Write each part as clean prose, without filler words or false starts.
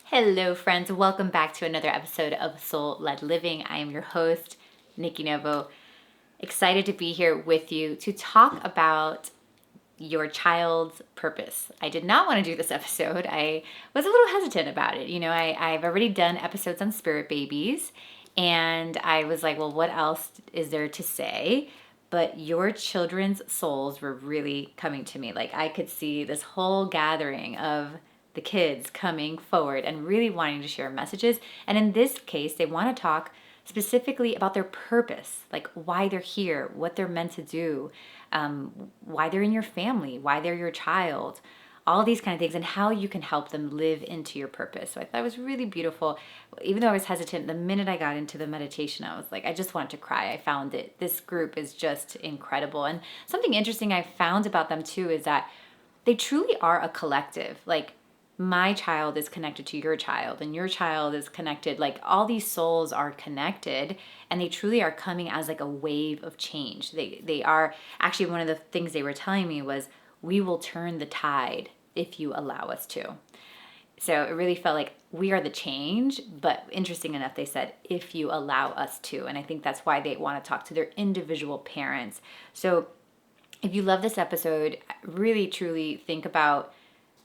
Hello, friends. Welcome back to another episode of Soul Led Living. I am your host, Nikki Novo. Excited to be here with you to talk about your child's purpose. I did not want to do this episode. I was a little hesitant about it. I've already done episodes on spirit babies, and I was like, well, what else is there to say? But your children's souls were really coming to me. Like, I could see this whole gathering of the kids coming forward and really wanting to share messages. And in this case, they want to talk specifically about their purpose, like why they're here, what they're meant to do, why they're in your family, why they're your child, all these kind of things, and how you can help them live into your purpose. So I thought it was really beautiful. Even though I was hesitant, the minute I got into the meditation, I was like, I just wanted to cry. I found it. This group is just incredible. And something interesting I found about them too is that they truly are a collective. Like, my child is connected to your child, and your child is connected. Like, all these souls are connected, and they truly are coming as like a wave of change. They are actually, one of the things they were telling me was, we will turn the tide if you allow us to. So it really felt like we are the change, but interesting enough, they said, if you allow us to. And I think that's why they want to talk to their individual parents. So if you love this episode, really truly think about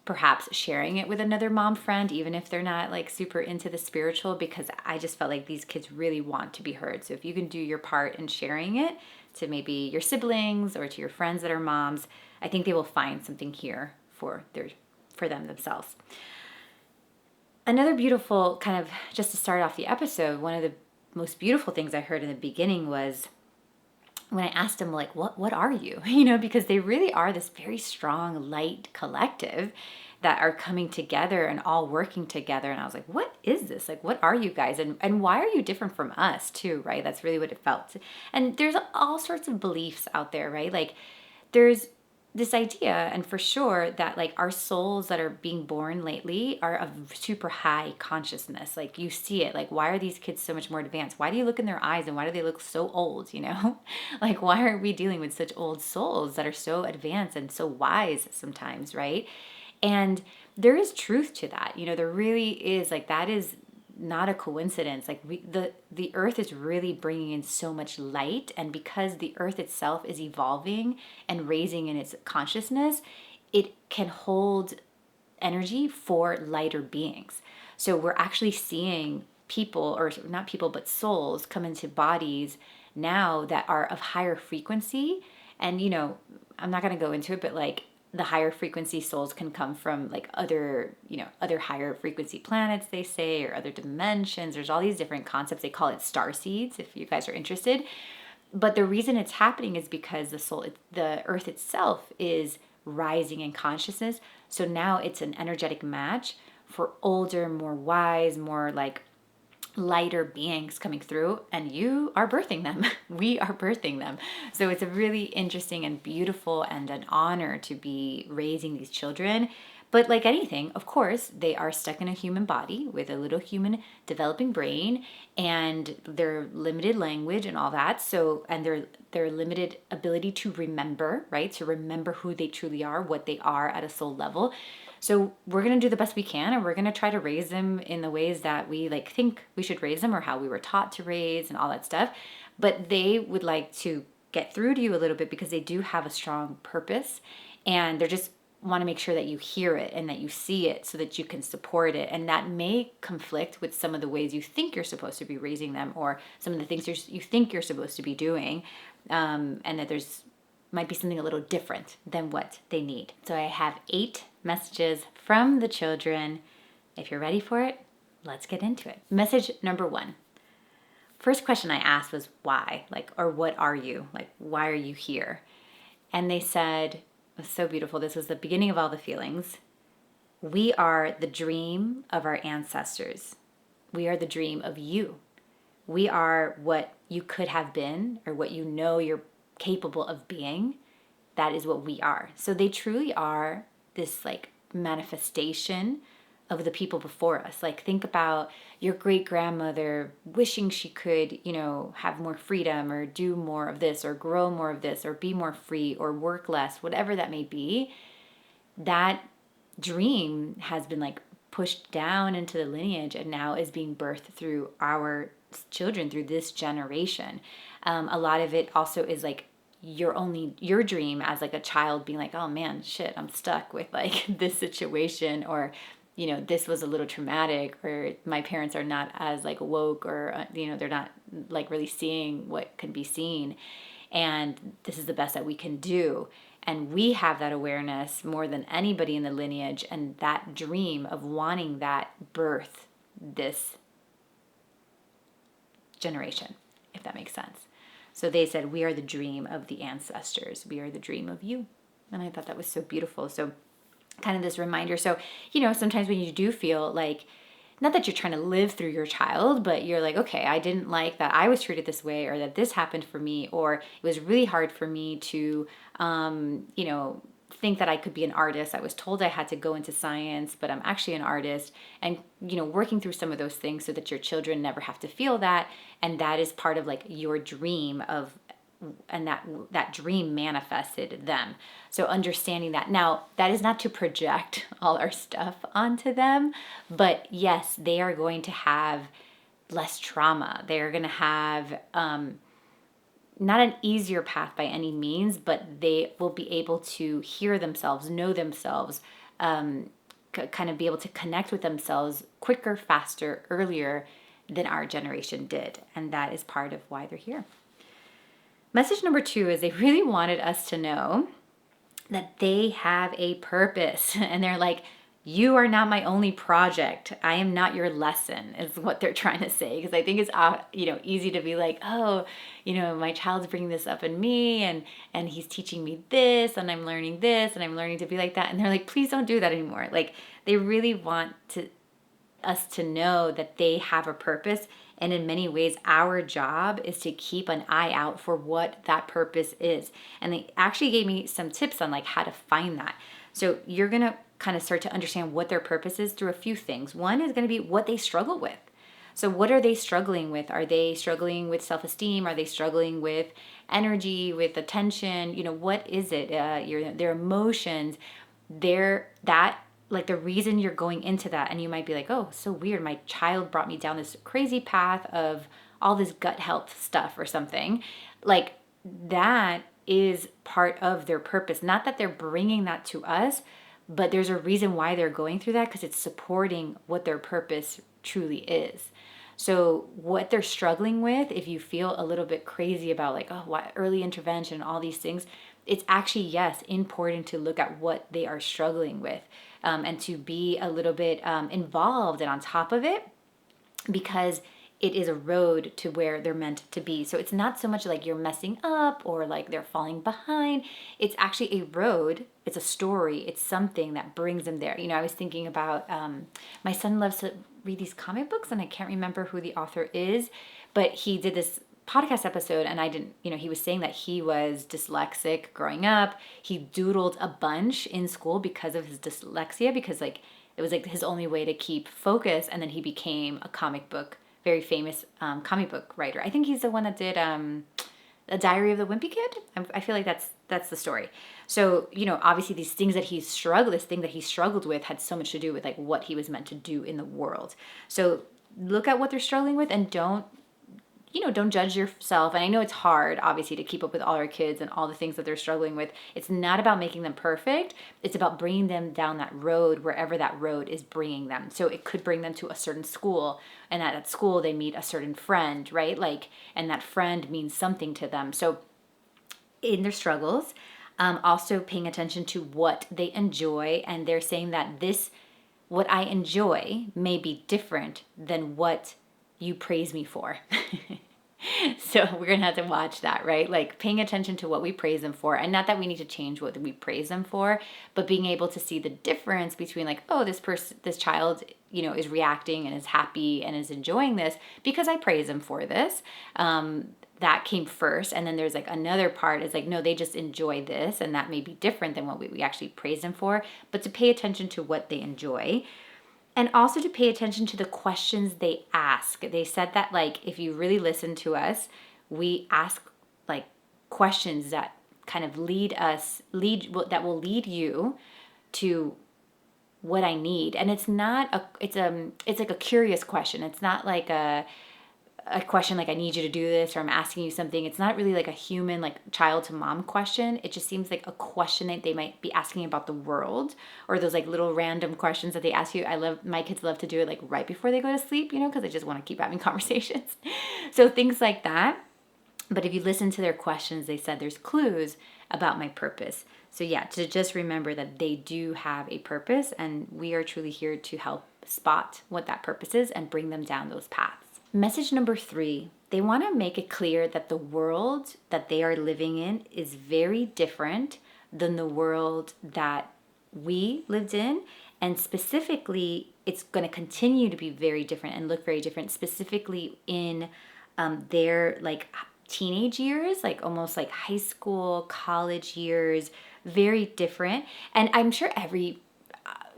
perhaps sharing it with another mom friend, even if they're not like super into the spiritual, because I just felt like these kids really want to be heard. So if you can do your part in sharing it to maybe your siblings or to your friends that are moms, I think they will find something here for them themselves. Another beautiful kind of, just to start off the episode, one of the most beautiful things I heard in the beginning was when I asked them, like, what are you? Because they really are this very strong, light collective that are coming together and all working together. And I was like, what is this? Like, what are you guys? And why are you different from us too, right? That's really what it felt. And there's all sorts of beliefs out there, right? Like, there's this idea, and for sure, that like our souls that are being born lately are of super high consciousness. Like, you see it. Like, why are these kids so much more advanced? Why do you look in their eyes and why do they look so old? Like, why are we dealing with such old souls that are so advanced and so wise sometimes, right? And there is truth to that. There really is. Like, that is not a coincidence. Like, the earth is really bringing in so much light, and because the earth itself is evolving and raising in its consciousness, it can hold energy for lighter beings. So we're actually seeing people, or not people, but souls come into bodies now that are of higher frequency. And I'm not going to go into it, but like, the higher frequency souls can come from like other higher frequency planets, they say, or other dimensions. There's all these different concepts. They call it star seeds, if you guys are interested. But the reason it's happening is because the earth itself is rising in consciousness. So now it's an energetic match for older, more wise, more like lighter beings coming through, and you are birthing them. We are birthing them. So it's a really interesting and beautiful and an honor to be raising these children. But like anything, of course, they are stuck in a human body with a little human developing brain and their limited language and all that. So, and their limited ability to remember, right? To remember who they truly are, what they are at a soul level. So we're going to do the best we can, and we're going to try to raise them in the ways that we like think we should raise them, or how we were taught to raise and all that stuff. But they would like to get through to you a little bit because they do have a strong purpose, and they're just want to make sure that you hear it and that you see it so that you can support it. And that may conflict with some of the ways you think you're supposed to be raising them, or some of the things you think you're supposed to be doing, and that there's might be something a little different than what they need. So I have 8 messages from the children. If you're ready for it, let's get into it. Message number 1. First question I asked was why, like, or what are you? Like, why are you here? And they said, it was so beautiful. This was the beginning of all the feelings. We are the dream of our ancestors. We are the dream of you. We are what you could have been, or what you're capable of being. That is what we are. So they truly are this like manifestation of the people before us. Like, think about your great grandmother wishing she could, have more freedom, or do more of this, or grow more of this, or be more free, or work less, whatever that may be. That dream has been like pushed down into the lineage and now is being birthed through our children, through this generation. A lot of it also is like your dream as like a child being like, oh man, shit, I'm stuck with like this situation, or this was a little traumatic, or my parents are not as like woke, or they're not like really seeing what can be seen, and this is the best that we can do. And we have that awareness more than anybody in the lineage, and that dream of wanting that birth this generation, if that makes sense. So they said, we are the dream of the ancestors. We are the dream of you. And I thought that was so beautiful. So kind of this reminder. So, sometimes when you do feel like, not that you're trying to live through your child, but you're like, okay, I didn't like that I was treated this way, or that this happened for me, or it was really hard for me to, think that I could be an artist. I was told I had to go into science, but I'm actually an artist. And, working through some of those things so that your children never have to feel that. And that is part of like your dream of, and that dream manifested them. So understanding that. Now, that is not to project all our stuff onto them, but yes, they are going to have less trauma. They are going to have not an easier path by any means, but they will be able to hear themselves, know themselves, kind of be able to connect with themselves quicker, faster, earlier than our generation did. And that is part of why they're here. Message number 2 is they really wanted us to know that they have a purpose. And they're like, you are not my only project. I am not your lesson, is what they're trying to say. Because I think it's easy to be like, oh, my child's bringing this up in me, and he's teaching me this, and I'm learning this, and I'm learning to be like that. And they're like, please don't do that anymore. Like, they really want us to know that they have a purpose. And in many ways, our job is to keep an eye out for what that purpose is. And they actually gave me some tips on like how to find that. So you're going to kind of start to understand what their purpose is through a few things. One is going to be what they struggle with. So what are they struggling with? Are they struggling with self-esteem? Are they struggling with energy, with attention? What is it? Their emotions, like the reason you're going into that. And you might be like, oh, so weird. My child brought me down this crazy path of all this gut health stuff or something. Like, that is part of their purpose. Not that they're bringing that to us, but there's a reason why they're going through that, because it's supporting what their purpose truly is. So what they're struggling with, if you feel a little bit crazy about like, oh, what early intervention, all these things, it's actually, yes, important to look at what they are struggling with, and to be a little bit involved and on top of it, because it is a road to where they're meant to be. So it's not so much like you're messing up or like they're falling behind. It's actually a road. It's a story. It's something that brings them there. I was thinking about, my son loves to read these comic books, and I can't remember who the author is, but he did this podcast episode, and I didn't, he was saying that he was dyslexic growing up. He doodled a bunch in school because of his dyslexia, because like it was like his only way to keep focus. And then he became a very famous comic book writer. I think he's the one that did A Diary of the Wimpy Kid. I feel like that's the story. So, obviously this thing that he struggled with had so much to do with like what he was meant to do in the world. So look at what they're struggling with, and don't judge yourself. And I know it's hard, obviously, to keep up with all our kids and all the things that they're struggling with. It's not about making them perfect. It's about bringing them down that road, wherever that road is bringing them. So it could bring them to a certain school, and at that school they meet a certain friend, right? Like, and that friend means something to them. So in their struggles, also paying attention to what they enjoy. And they're saying that what I enjoy may be different than what you praise me for. So we're going to have to watch that, right? Like paying attention to what we praise them for. And not that we need to change what we praise them for, but being able to see the difference between like, oh, this child, is reacting and is happy and is enjoying this because I praise them for this. That came first. And then there's like another part is like, no, they just enjoy this. And that may be different than what we actually praise them for, but to pay attention to what they enjoy. And also to pay attention to the questions they ask. They said that like, if you really listen to us, we ask like questions that kind of that will lead you to what I need. And it's not it's like a curious question. It's not like a question like I need you to do this or I'm asking you something. It's not really like a human like child to mom question. It just seems like a question that they might be asking about the world, or those like little random questions that they ask you. My kids love to do it like right before they go to sleep, because they just want to keep having conversations. So things like that. But if you listen to their questions, they said there's clues about my purpose. So yeah, to just remember that they do have a purpose, and we are truly here to help spot what that purpose is and bring them down those paths. Message number 3, they want to make it clear that the world that they are living in is very different than the world that we lived in. And specifically, it's going to continue to be very different and look very different, specifically in their like teenage years, like almost like high school, college years, very different. And I'm sure every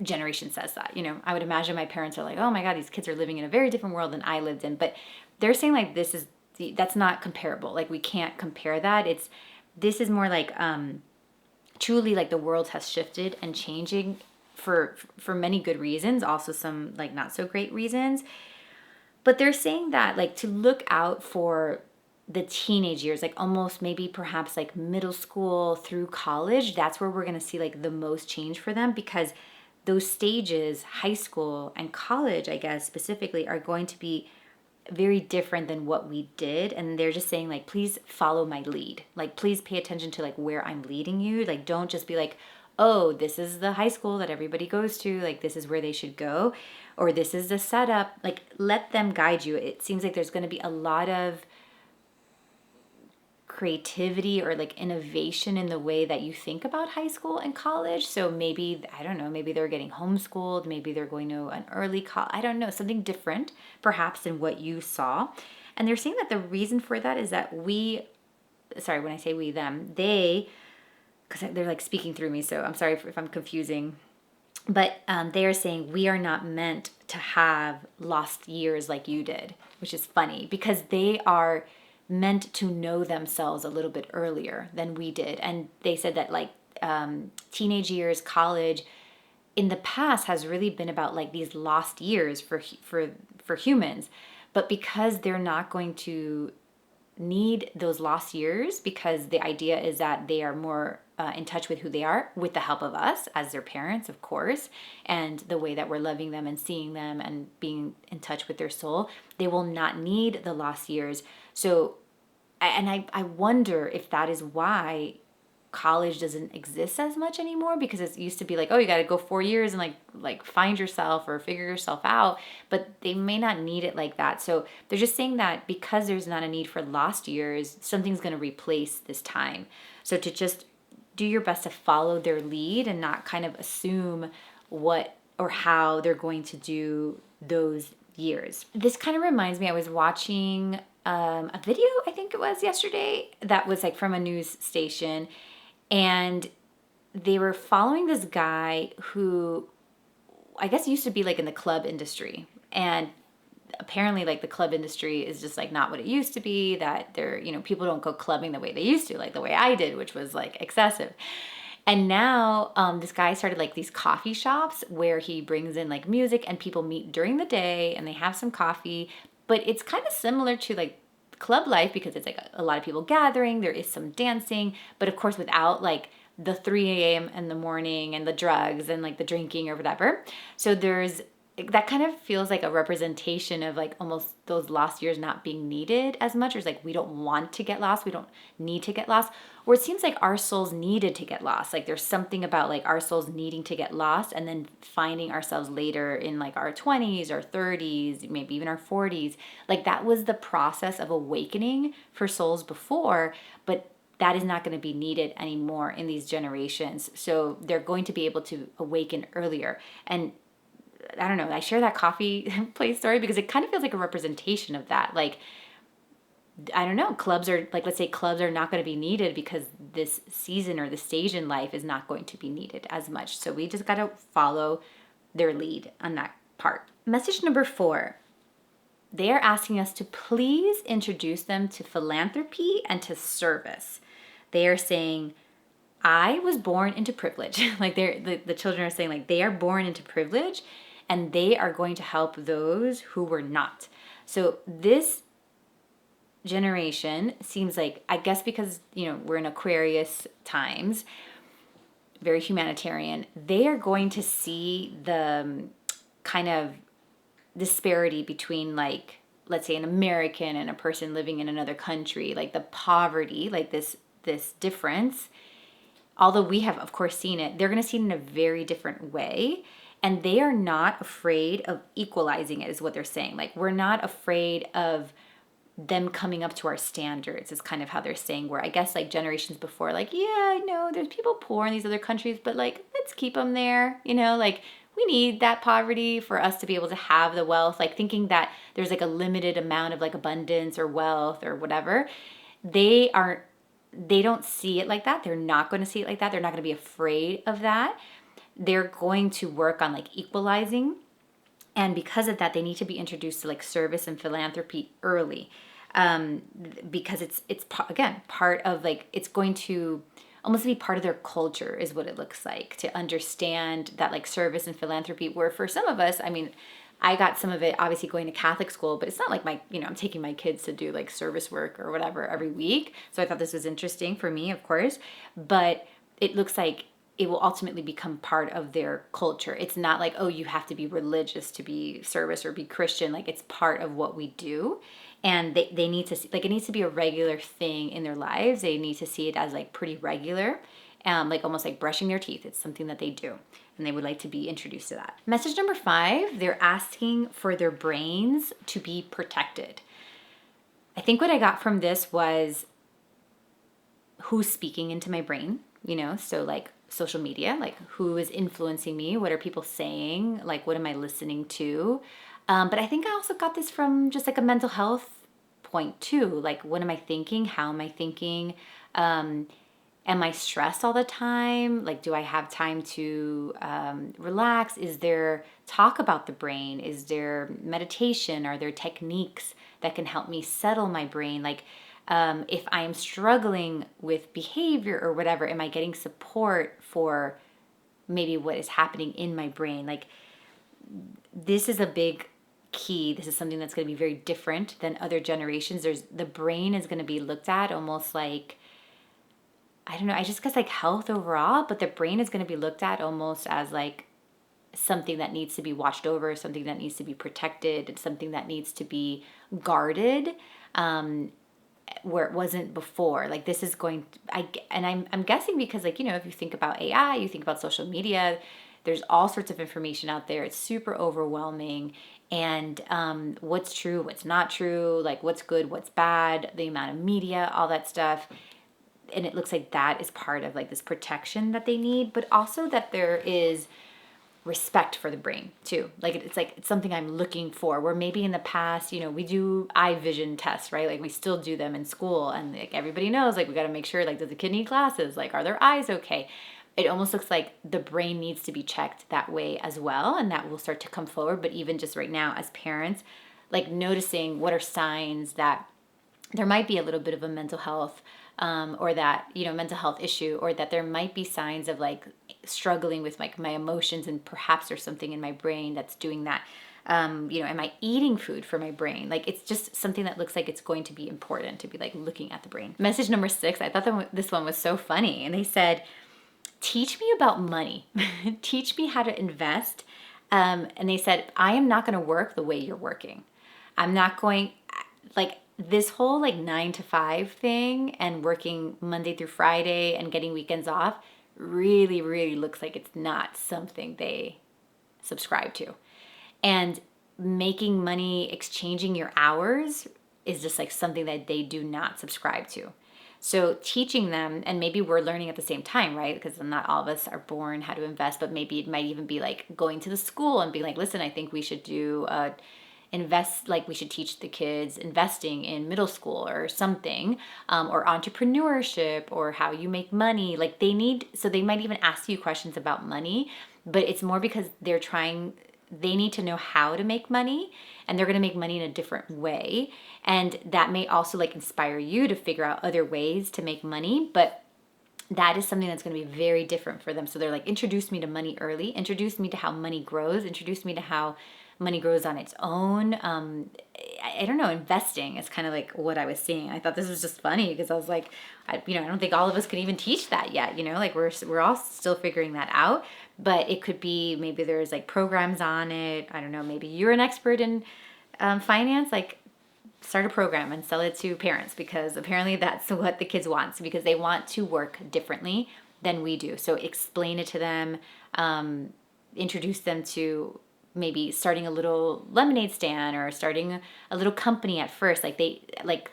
generation says that. I would imagine my parents are like, oh my God, these kids are living in a very different world than I lived in. But they're saying like that's not comparable. Like we can't compare that. This is more like truly like the world has shifted and changing for many good reasons, also some like not so great reasons. But they're saying that like to look out for the teenage years, like almost maybe perhaps like middle school through college. That's where we're going to see like the most change for them, because those stages, high school and college, I guess specifically, are going to be very different than what we did. And they're just saying like, please follow my lead. Like, please pay attention to like where I'm leading you. Like, don't just be like, oh, this is the high school that everybody goes to. Like, this is where they should go. Or this is the setup. Like, let them guide you. It seems like there's going to be a lot of creativity or like innovation in the way that you think about high school and college. So maybe, I don't know, maybe they're getting homeschooled, maybe they're going to an early college, I don't know, something different perhaps than what you saw. And they're saying that the reason for that is that when I say we, them, because they're like speaking through me, so I'm sorry if I'm confusing. But they are saying we are not meant to have lost years like you did, which is funny because they are meant to know themselves a little bit earlier than we did. And they said that like teenage years, college in the past has really been about like these lost years for humans. But because they're not going to need those lost years, because the idea is that they are more in touch with who they are with the help of us as their parents, of course, and the way that we're loving them and seeing them and being in touch with their soul, they will not need the lost years. So, and I wonder if that is why college doesn't exist as much anymore, because it used to be like, oh, you got to go 4 years and like find yourself or figure yourself out, but they may not need it like that. So they're just saying that because there's not a need for lost years, something's going to replace this time. So to just do your best to follow their lead and not kind of assume what or how they're going to do those years. This kind of reminds me, I was watching a video, I think it was yesterday, that was like from a news station, and they were following this guy who I guess used to be like in the club industry. And apparently like the club industry is just like not what it used to be, that people don't go clubbing the way they used to, like the way I did, which was like excessive. And now this guy started like these coffee shops where he brings in like music and people meet during the day and they have some coffee. But it's kind of similar to like club life because it's like a lot of people gathering. There is some dancing, but of course without like the 3 a.m. in the morning and the drugs and like the drinking or whatever. So that kind of feels like a representation of like almost those lost years not being needed as much, or it's like we don't want to get lost, we don't need to get lost, or it seems like our souls needed to get lost. Like there's something about like our souls needing to get lost and then finding ourselves later in like our 20s or 30s, maybe even our 40s. Like that was the process of awakening for souls before, but that is not going to be needed anymore in these generations. So they're going to be able to awaken earlier. And I don't know, I share that coffee place story because it kind of feels like a representation of that. Like, I don't know, clubs are like, let's say clubs are not going to be needed because this season or the stage in life is not going to be needed as much. So we just got to follow their lead on that part. Message number 4, they are asking us to please introduce them to philanthropy and to service. They are saying, I was born into privilege. Like the children are saying, like they are born into privilege and they are going to help those who were not. So this generation seems like, I guess because, we're in Aquarius times, very humanitarian, they are going to see the kind of disparity between, like, let's say an American and a person living in another country, like the poverty, like this difference. Although we have, of course, seen it, they're going to see it in a very different way. And they are not afraid of equalizing it, is what they're saying. Like, we're not afraid of them coming up to our standards, is kind of how they're saying. Where I guess, like, generations before, like, yeah, I know there's people poor in these other countries, but, like, let's keep them there. Like, we need that poverty for us to be able to have the wealth. Like, thinking that there's, like, a limited amount of, like, abundance or wealth or whatever. They don't see it like that. They're not going to see it like that. They're not going to be afraid of that. They're going to work on, like, equalizing. And because of that, they need to be introduced to, like, service and philanthropy early. Because it's again, part of, like, it's going to almost be part of their culture, is what it looks like, to understand that, like, service and philanthropy, where for some of us, I mean, I got some of it obviously going to Catholic school, but it's not like I'm taking my kids to do, like, service work or whatever every week. So I thought this was interesting for me, of course, but it looks like it will ultimately become part of their culture. It's not like, oh, you have to be religious to be service or be Christian. Like, it's part of what we do. And they need to see, like, it needs to be a regular thing in their lives. They need to see it as, like, pretty regular, like almost like brushing their teeth. It's something that they do. And they would like to be introduced to that. Message number 5, they're asking for their brains to be protected. I think what I got from this was who's speaking into my brain, so, like, social media, like, who is influencing me? What are people saying? Like, what am I listening to? But I think I also got this from just, like, a mental health point too. Like, what am I thinking? How am I thinking? Am I stressed all the time? Like, do I have time to relax? Is there talk about the brain? Is there meditation? Are there techniques that can help me settle my brain? Like, if I'm struggling with behavior or whatever, am I getting support for maybe what is happening in my brain? Like, this is a big key. This is something that's going to be very different than other generations. The brain is going to be looked at almost like, I don't know, I just guess, like, health overall, but the brain is going to be looked at almost as, like, something that needs to be watched over, something that needs to be protected, something that needs to be guarded, where it wasn't before. Like, this is going to, I'm guessing because, like, if you think about AI, you think about social media, there's all sorts of information out there. It's super overwhelming. And what's true, what's not true, like, what's good, what's bad, the amount of media, all that stuff. And it looks like that is part of, like, this protection that they need, but also that there is respect for the brain too. Like, it's something I'm looking for, where maybe in the past, we do eye vision tests, right? Like, we still do them in school, and, like, everybody knows, like, we got to make sure, like, does the kid need glasses? Like, are their eyes okay? It almost looks like the brain needs to be checked that way as well. And that will start to come forward. But even just right now as parents, like, noticing what are signs that there might be a little bit of a mental health or that, mental health issue, or that there might be signs of, like, struggling with, like, my emotions, and perhaps there's something in my brain that's doing that. Am I eating food for my brain? Like, it's just something that looks like it's going to be important to be, like, looking at the brain. Message number 6, I thought this one was so funny. And they said, teach me about money. Teach me how to invest. And they said, I am not going to work the way you're working. I'm not going, like, this whole, like, 9 to 5 thing and working Monday through Friday and getting weekends off really, really looks like it's not something they subscribe to. And making money, exchanging your hours is just, like, something that they do not subscribe to. So teaching them, and maybe we're learning at the same time, right? Because not all of us are born how to invest, but maybe it might even be, like, going to the school and being like, listen, I think we should do we should teach the kids investing in middle school or something, or entrepreneurship, or how you make money. Like, they might even ask you questions about money, but it's more because they need to know how to make money, and they're going to make money in a different way. And that may also, like, inspire you to figure out other ways to make money. But that is something that's going to be very different for them. So they're like, introduce me to money early, introduce me to how money grows, introduce me to how money grows on its own. I don't know, investing is kind of like what I was seeing. I thought this was just funny because I was like, I don't think all of us can even teach that yet, like we're all still figuring that out. But it could be, maybe there's like programs on it. I don't know, maybe you're an expert in finance, like start a program and sell it to parents, because apparently that's what the kids want, because they want to work differently than we do. So explain it to them, introduce them to maybe starting a little lemonade stand or starting a little company at first, like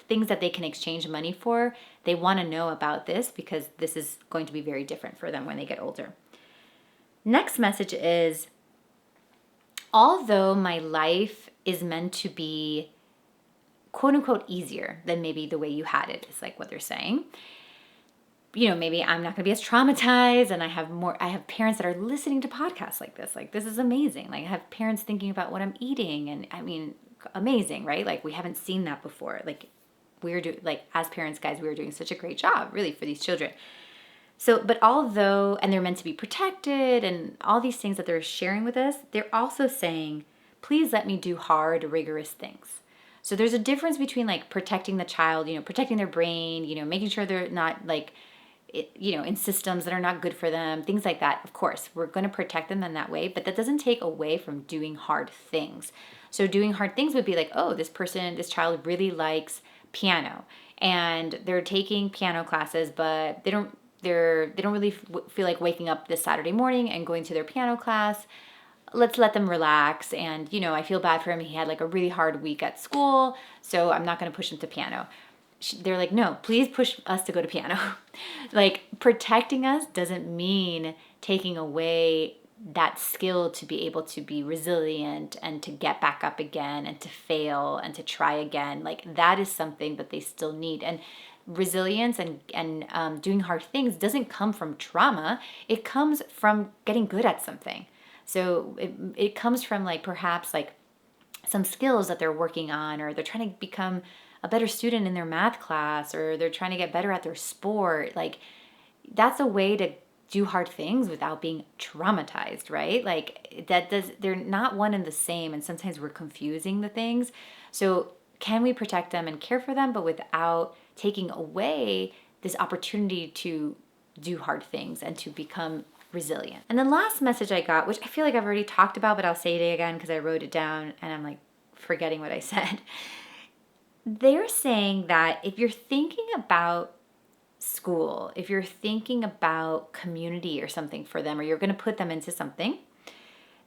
things that they can exchange money for. They want to know about this because this is going to be very different for them when they get older. Next message is, although my life is meant to be quote unquote easier than maybe the way you had it, is like what they're saying. Maybe I'm not going to be as traumatized, and I have parents that are listening to podcasts like this. Like, this is amazing. Like, I have parents thinking about what I'm eating, and I mean, amazing, right? Like, we haven't seen that before. Like, as parents, guys, we are doing such a great job really for these children. So, but although, and they're meant to be protected and all these things that they're sharing with us, they're also saying, please let me do hard, rigorous things. So there's a difference between like protecting the child, protecting their brain, making sure they're not like, in systems that are not good for them, things like that. Of course, we're going to protect them in that way, but that doesn't take away from doing hard things. So doing hard things would be like, oh, this child really likes piano, and they're taking piano classes, but they don't really feel like waking up this Saturday morning and going to their piano class. Let's let them relax. And, I feel bad for him. He had like a really hard week at school, so I'm not going to push him to piano. They're like, no, please push us to go to piano. Like, protecting us doesn't mean taking away that skill to be able to be resilient and to get back up again and to fail and to try again. Like, that is something that they still need. And resilience and doing hard things doesn't come from trauma. It comes from getting good at something. So it comes from like perhaps like some skills that they're working on, or they're trying to become a better student in their math class, or they're trying to get better at their sport. Like, that's a way to do hard things without being traumatized, right? Like, they're not one and the same, and sometimes we're confusing the things. So can we protect them and care for them, but without taking away this opportunity to do hard things and to become resilient? And the last message I got, which I feel like I've already talked about, but I'll say it again because I wrote it down and I'm like forgetting what I said. They're saying that if you're thinking about school, if you're thinking about community or something for them, or you're going to put them into something,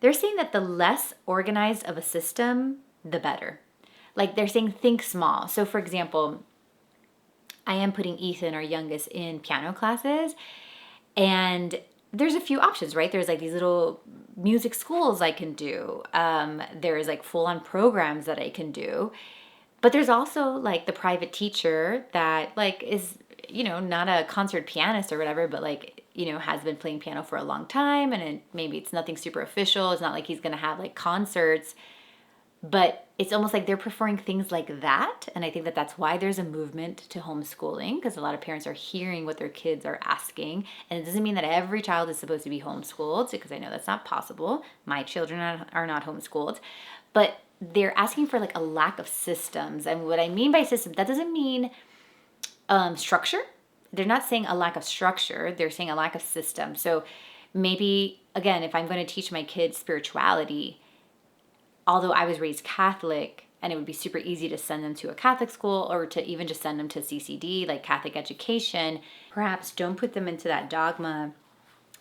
they're saying that the less organized of a system, the better. Like, they're saying think small. So for example, I am putting Ethan, our youngest, in piano classes, and there's a few options, right? There's like these little music schools I can do. There's like full-on programs that I can do. But there's also like the private teacher that like is, not a concert pianist or whatever, but like, has been playing piano for a long time, and maybe it's nothing super official. It's not like he's going to have like concerts, but it's almost like they're preferring things like that. And I think that that's why there's a movement to homeschooling, because a lot of parents are hearing what their kids are asking. And it doesn't mean that every child is supposed to be homeschooled, because I know that's not possible. My children are not homeschooled, but they're asking for like a lack of systems. And what I mean by system, that doesn't mean structure. They're not saying a lack of structure. They're saying a lack of system. So maybe, again, if I'm going to teach my kids spirituality, although I was raised Catholic, and it would be super easy to send them to a Catholic school, or to even just send them to CCD, like Catholic education, perhaps don't put them into that dogma,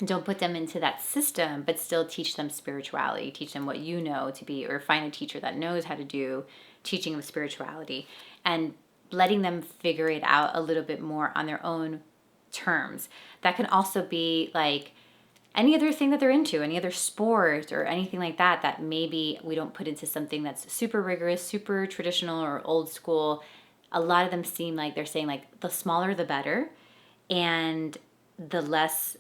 don't put them into that system, but still teach them spirituality, teach them what you know to be, or find a teacher that knows how to do teaching of spirituality, and letting them figure it out a little bit more on their own terms. That can also be like any other thing that they're into, any other sport or anything like that, that maybe we don't put into something that's super rigorous, super traditional or old school. A lot of them seem like they're saying like the smaller the better, and the less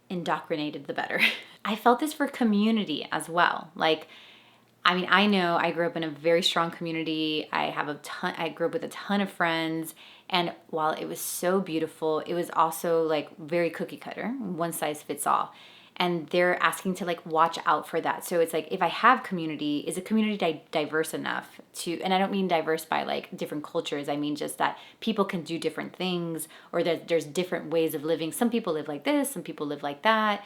indoctrinated the better. I felt this for community as well. Like, I mean, I know I grew up in a very strong community. I grew up with a ton of friends. And while it was so beautiful, it was also like very cookie cutter, one size fits all. And they're asking to like watch out for that. So it's like, if I have community, is a community diverse enough to, and I don't mean diverse by like different cultures. I mean just that people can do different things, or that there's different ways of living. Some people live like this, some people live like that.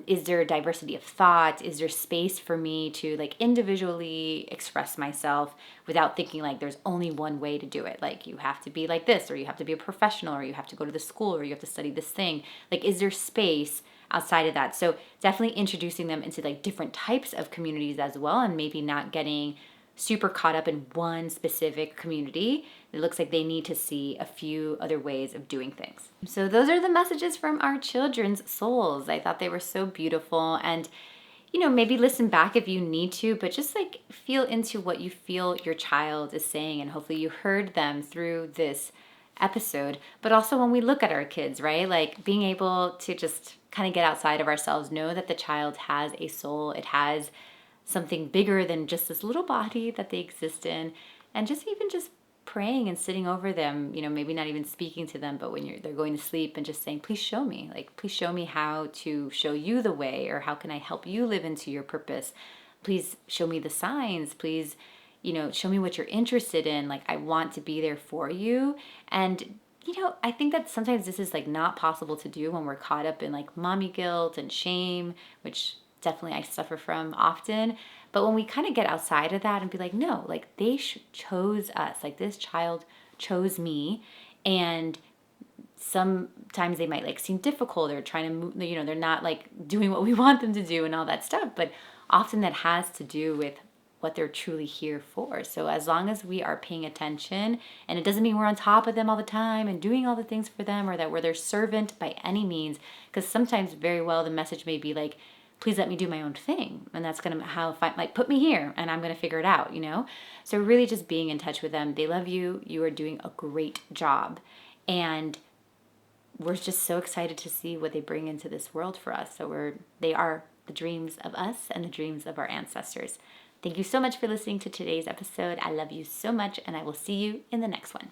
Is there a diversity of thought? Is there space for me to like individually express myself without thinking like there's only one way to do it? Like you have to be like this, or you have to be a professional, or you have to go to the school, or you have to study this thing. Like, is there space outside of that? So definitely introducing them into like different types of communities as well, and maybe not getting super caught up in one specific community. It looks like they need to see a few other ways of doing things. So those are the messages from our children's souls. I thought they were so beautiful. And maybe listen back if you need to, but just like feel into what you feel your child is saying. And hopefully you heard them through this episode. But also when we look at our kids, right? Like being able to just kind of get outside of ourselves, know that the child has a soul. It has something bigger than just this little body that they exist in. And just even just praying and sitting over them, maybe not even speaking to them, but when they're going to sleep, and just saying, please show me, like, please show me how to show you the way, or how can I help you live into your purpose? Please show me the signs. Please, show me what you're interested in. Like, I want to be there for you. And I think that sometimes this is like not possible to do when we're caught up in like mommy guilt and shame, which definitely I suffer from often. But when we kind of get outside of that and be like, no, like they chose us, like this child chose me. And sometimes they might like seem difficult, or trying to move, they're not like doing what we want them to do and all that stuff. But often that has to do with what they're truly here for. So as long as we are paying attention, and it doesn't mean we're on top of them all the time and doing all the things for them, or that we're their servant by any means, because sometimes very well the message may be like, please let me do my own thing. And that's going to like, put me here and I'm going to figure it out, So really just being in touch with them. They love you. You are doing a great job. And we're just so excited to see what they bring into this world for us. So they are the dreams of us and the dreams of our ancestors. Thank you so much for listening to today's episode. I love you so much, and I will see you in the next one.